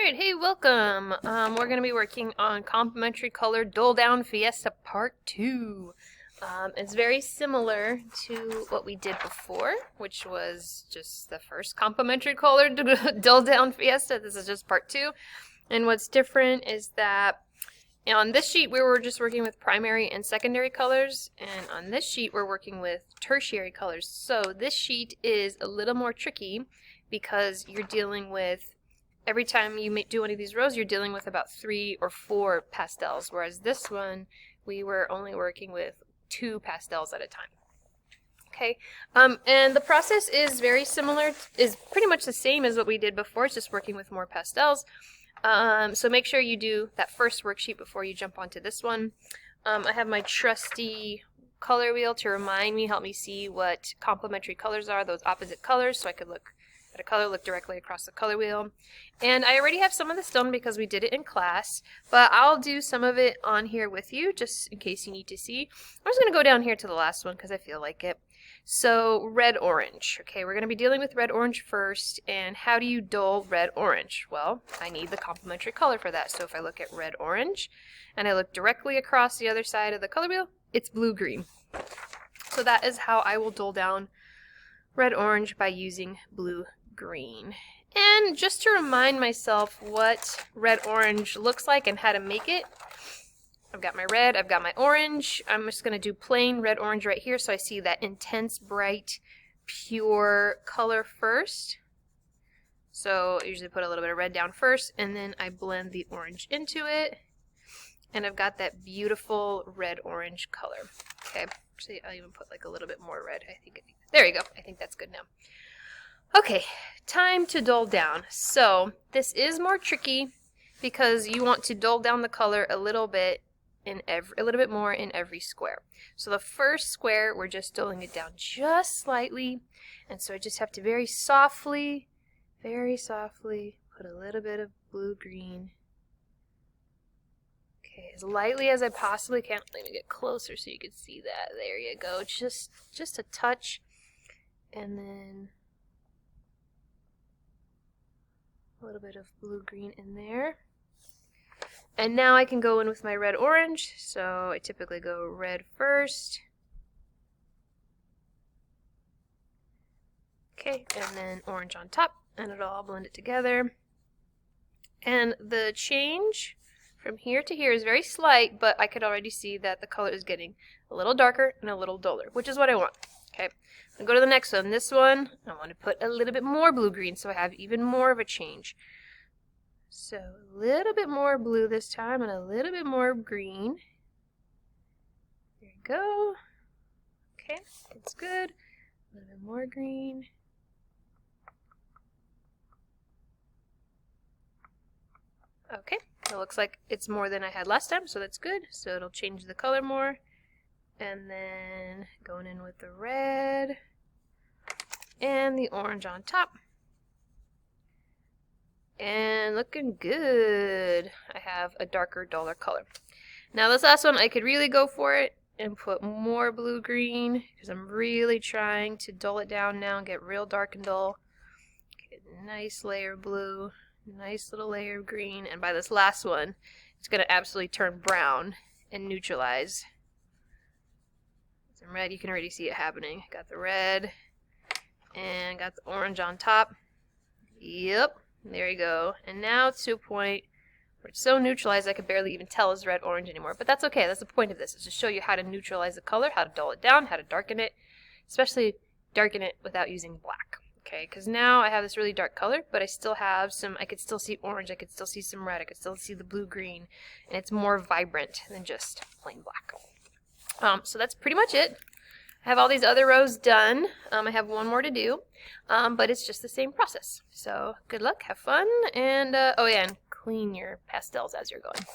Alright, hey, welcome! We're going to be working on Complementary Color Dull Down Fiesta Part 2. It's very similar to what we did before, which was just the first Complementary Color Dull Down Fiesta. This is just Part 2. And what's different is that on this sheet we were just working with primary and secondary colors, and on this sheet we're working with tertiary colors. So this sheet is a little more tricky because you're dealing with, every time you do one of these rows, you're dealing with about 3 or 4 pastels, whereas this one we were only working with 2 pastels at a time. Okay, and the process is very similar, is pretty much the same as what we did before, it's just working with more pastels. So make sure you do that first worksheet before you jump onto this one. I have my trusty color wheel to remind me, help me see what complementary colors are, those opposite colors, so I could look at a color, look directly across the color wheel. And I already have some of this done because we did it in class, but I'll do some of it on here with you just in case you need to see. I'm just going to go down here to the last one because I feel like it. So red-orange. Okay, we're going to be dealing with red-orange first, and how do you dull red-orange? Well, I need the complementary color for that. So if I look at red-orange and I look directly across the other side of the color wheel, it's blue-green. So that is how I will dull down red-orange, by using blue-green. And just to remind myself what red-orange looks like and how to make it, I've got my red, I've got my orange. I'm just going to do plain red-orange right here so I see that intense, bright, pure color first. So I usually put a little bit of red down first, and then I blend the orange into it. And I've got that beautiful red-orange color. Okay, actually I'll even put like a little bit more red. There you go. I think that's good now. Okay, time to dull down. So this is more tricky because you want to dull down the color a little bit more in every square. So the first square, we're just dulling it down just slightly, and so I just have to very softly put a little bit of blue-green. Okay, as lightly as I possibly can. Let me get closer so you can see that. There you go. Just a touch, and then a little bit of blue-green in there. And now I can go in with my red-orange. So I typically go red first. Okay, and then orange on top, and it'll all blend it together. And the change from here to here is very slight, but I could already see that the color is getting a little darker and a little duller, which is what I want. Okay, I'll go to the next one. This one, I want to put a little bit more blue-green so I have even more of a change. So a little bit more blue this time and a little bit more green. There you go. Okay, it's good. A little bit more green. Okay, it looks like it's more than I had last time, so that's good. So it'll change the color more. And then going in with the red and the orange on top. And looking good. I have a darker, duller color. Now this last one, I could really go for it and put more blue-green because I'm really trying to dull it down now and get real dark and dull. Get a nice layer of blue, nice little layer of green, and by this last one, it's going to absolutely turn brown and neutralize. Some red, you can already see it happening. Got the red and got the orange on top. Yep. There you go. And now it's to a point where it's so neutralized I could barely even tell it's red-orange anymore. But that's okay. That's the point of this, is to show you how to neutralize the color, how to dull it down, how to darken it, especially darken it without using black. Okay, because now I have this really dark color, but I still have some, I could still see orange, I could still see some red, I could still see the blue-green, and it's more vibrant than just plain black. So that's pretty much it. I have all these other rows done. I have one more to do, but it's just the same process. So good luck, have fun, and oh yeah, and clean your pastels as you're going.